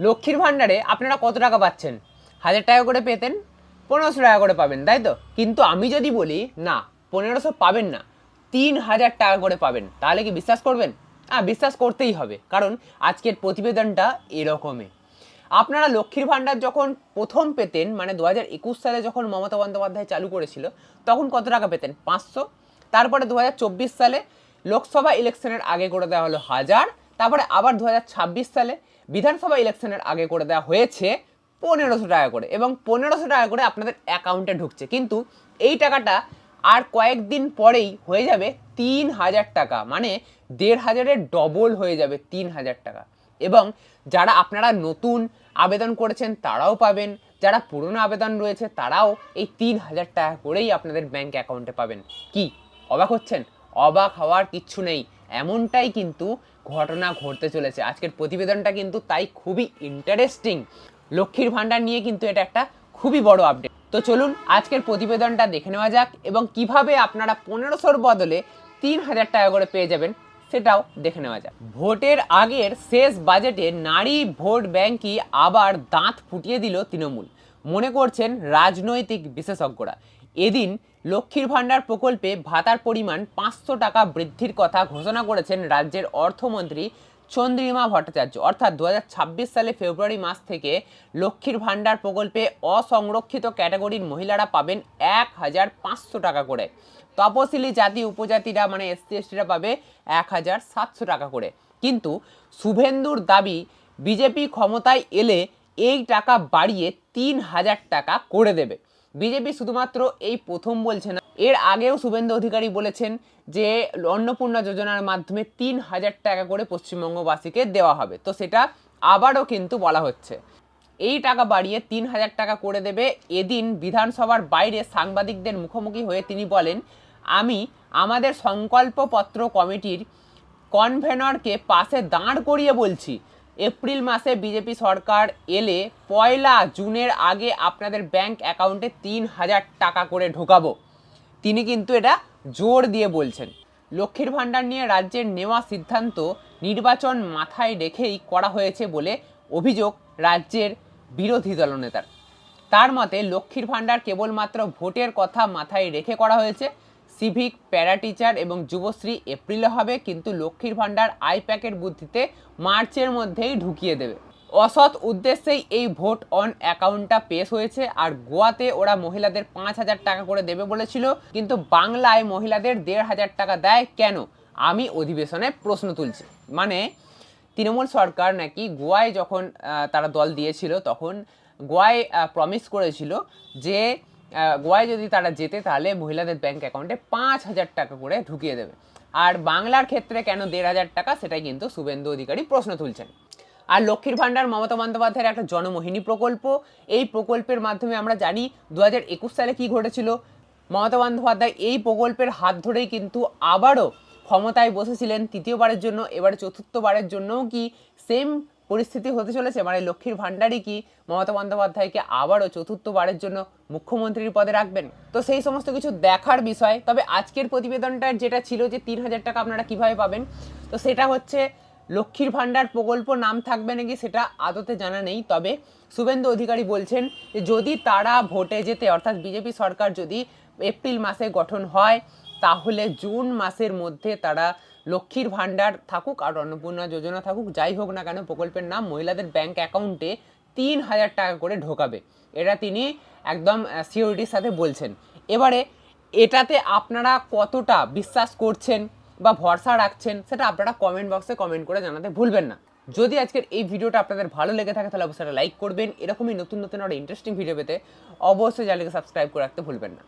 লক্ষ্মীর ভাণ্ডারে আপনারা কত টাকা পাচ্ছেন? 1000 টাকা করে পেতেন, 1500 টাকা করে পাবেন, তাই তো? কিন্তু আমি যদি বলি না, 1500 পাবেন না, 3000 টাকা করে পাবেন, তাহলে কি বিশ্বাস করবেন? বিশ্বাস করতেই হবে, কারণ আজকের প্রতিবেদনটা এরকমই। আপনারা লক্ষ্মীর ভাণ্ডার যখন প্রথম পেতেন, মানে 2021 সালে যখন মমতা বন্দ্যোপাধ্যায় চালু করেছিল, তখন কত টাকা পেতেন? 500। তারপরে 2024 সালে লোকসভা ইলেকশনের আগে করে দেওয়া হলো 1000। তারপরে আবার 2026 সালে বিধানসভা ইলেকশনের আগে করে দেওয়া হয়েছে 1500 টাকা করে, এবং 1500 টাকা করে আপনাদের অ্যাকাউন্টে ঢুকছে। কিন্তু এই টাকাটা আর কয়েকদিন পরেই হয়ে যাবে 3000 টাকা, মানে 1500-এর ডবল হয়ে যাবে 3000 টাকা। এবং যারা আপনারা নতুন আবেদন করেছেন তারাও পাবেন, যারা পুরনো আবেদন রয়েছে তারাও এই 3000 টাকা করেই আপনাদের ব্যাংক অ্যাকাউন্টে পাবেন। কি অবাক হচ্ছেন? অবাক হওয়ার কিচ্ছু নেই, এমনটাই কিন্তু ঘটনা ঘটতে চলেছে। আজকের প্রতিবেদনটা কিন্তু তাই খুবই ইন্টারেস্টিং। লক্ষ্মীর ভাণ্ডার নিয়ে কিন্তু এটা একটা খুবই বড় আপডেট। তো চলুন আজকের প্রতিবেদনটা দেখে নেওয়া যাক, এবং কিভাবে আপনারা 1500-র বদলে 3000 টাকা করে পেয়ে যাবেন সেটাও দেখে নেওয়া যাক। ভোটের আগের শেষ বাজেটে নারী ভোট ব্যাংকই আবার দাঁত ফুটিয়ে দিল তৃণমূল, মনে করছেন রাজনৈতিক বিশেষজ্ঞরা। এদিন লক্ষ্মীর ভাণ্ডার প্রকল্পে ভাতার পরিমাণ 500 টাকা বৃদ্ধির কথা ঘোষণা করেছেন রাজ্যের অর্থমন্ত্রী চন্দ্রিমা ভট্টাচার্য। অর্থাৎ 2026 সালে ফেব্রুয়ারি মাস থেকে লক্ষ্মীর ভাণ্ডার প্রকল্পে অসংরক্ষিত ক্যাটাগরির মহিলারা পাবেন 1500 টাকা করে। তপশিলি জাতি উপজাতিরা মানে এসসি এসটিরা পাবে 1700 টাকা করে। কিন্তু শুভেন্দুর দাবি, বিজেপি ক্ষমতায় এলে এই টাকা বাড়িয়ে 3000 টাকা করে দেবে। বিজেপি শুধুমাত্র এই প্রথম বলছে না, এর আগেও শুভেন্দু অধিকারী বলেছেন যে অন্নপূর্ণা যোজনার মাধ্যমে 3000 টাকা করে পশ্চিমবঙ্গবাসীকে দেওয়া হবে। তো সেটা আবারও কিন্তু বলা হচ্ছে, এই টাকা বাড়িয়ে 3000 টাকা করে দেবে। এদিন বিধানসভার বাইরে সাংবাদিকদের মুখোমুখি হয়ে তিনি বলেন, আমি আমাদের সংকল্পপত্র কমিটির কনভেনরকে পাশে দাঁড় করিয়ে বলছি, এপ্রিল মাসে বিজেপি সরকার এলে 1 জুনের আগে আপনাদের ব্যাংক অ্যাকাউন্টে 3000 টাকা করে ঢোকাবো। তিনি কিন্তু এটা জোর দিয়ে বলছেন। লক্ষ্মীর ভাণ্ডার নিয়ে রাজ্যের নেওয়া সিদ্ধান্ত নির্বাচন মাথায় রেখেই করা হয়েছে বলে অভিযোগ রাজ্যের বিরোধী দলনেতার। তার মতে লক্ষ্মীর ভাণ্ডার কেবলমাত্র ভোটের কথা মাথায় রেখে করা হয়েছে। সিভিক, প্যারা টিচার এবং যুবশ্রী এপ্রিলে হবে, কিন্তু লক্ষ্মীর ভাণ্ডার আইপ্যাকের বুদ্ধিতে মার্চের মধ্যেই ঢুকিয়ে দেবে। অসৎ উদ্দেশ্যেই এই ভোট অন অ্যাকাউন্টটা পেশ হয়েছে। আর গোয়াতে ওরা মহিলাদের 5000 টাকা করে দেবে বলেছিল, কিন্তু বাংলায় মহিলাদের 1500 টাকা দেয় কেন? আমি অধিবেশনে প্রশ্ন তুলছি। মানে তৃণমূল সরকার নাকি গোয়ায় যখন তারা দল দিয়েছিল, তখন গোয়ায় প্রমিস করেছিল যে গোয়ায় যদি তারা যেতে তাহলে মহিলাদের ব্যাংক অ্যাকাউন্টে 5000 টাকা করে ঢুকিয়ে দেবে। আর বাংলার ক্ষেত্রে কেন 1500 টাকা, সেটাই কিন্তু শুভেন্দু অধিকারী প্রশ্ন তুলছেন। আর লক্ষ্মীর ভাণ্ডার মমতা বন্দ্যোপাধ্যায়ের একটা জনমোহিনী প্রকল্প। এই প্রকল্পের মাধ্যমে আমরা জানি 2021 সালে কি ঘটেছিল। মমতা বন্দ্যোপাধ্যায় এই প্রকল্পের হাত ধরেই কিন্তু আবারও ক্ষমতায় বসেছিলেন তৃতীয়বারের জন্য। এবারে চতুর্থবারের জন্যও কি সেম পরিস্থিতি হতে চলেছে? মানে লক্ষ্মীর ভাণ্ডারই কি মমতা বন্দ্যোপাধ্যায়কে আবারও চতুর্থবারের জন্য মুখ্যমন্ত্রীর পদে রাখবেন? তো সেই সমস্ত কিছু দেখার বিষয়। তবে আজকের প্রতিবেদনটার যেটা ছিল যে 3000 টাকা আপনারা কিভাবে পাবেন, তো সেটা হচ্ছে লক্ষ্মীর ভাণ্ডার প্রকল্প নাম থাকবে নাকি সেটা আদতে জানা নেই। তবে শুভেন্দু অধিকারী বলছেন যে যদি তারা ভোটে যেতে, অর্থাৎ বিজেপি সরকার যদি এপ্রিল মাসে গঠন হয়, তাহলে জুন মাসের মধ্যে তারা লক্ষ্মীর ভাণ্ডার থাকুক আর অন্নপূর্ণা যোজনা থাকুক, যাই হোক না কেন, প্রকল্পের নাম, মহিলাদের ব্যাংক অ্যাকাউন্টে 3000 টাকা করে ঢোকাবে। এটা তিনি একদম সিওরিটির সাথে বলছেন। এবারে এটাতে আপনারা কতটা বিশ্বাস করছেন বা ভরসা রাখছেন সেটা আপনারা কমেন্ট বক্সে কমেন্ট করে জানাতে ভুলবেন না। যদি আজকের এই ভিডিওটা আপনাদের ভালো লেগে থাকে তাহলে অবশ্যই লাইক করবেন। এরকমই নতুন নতুন আর ইন্টারেস্টিং ভিডিও পেতে অবশ্যই চ্যানেলকে সাবস্ক্রাইব করে রাখতে ভুলবেন না।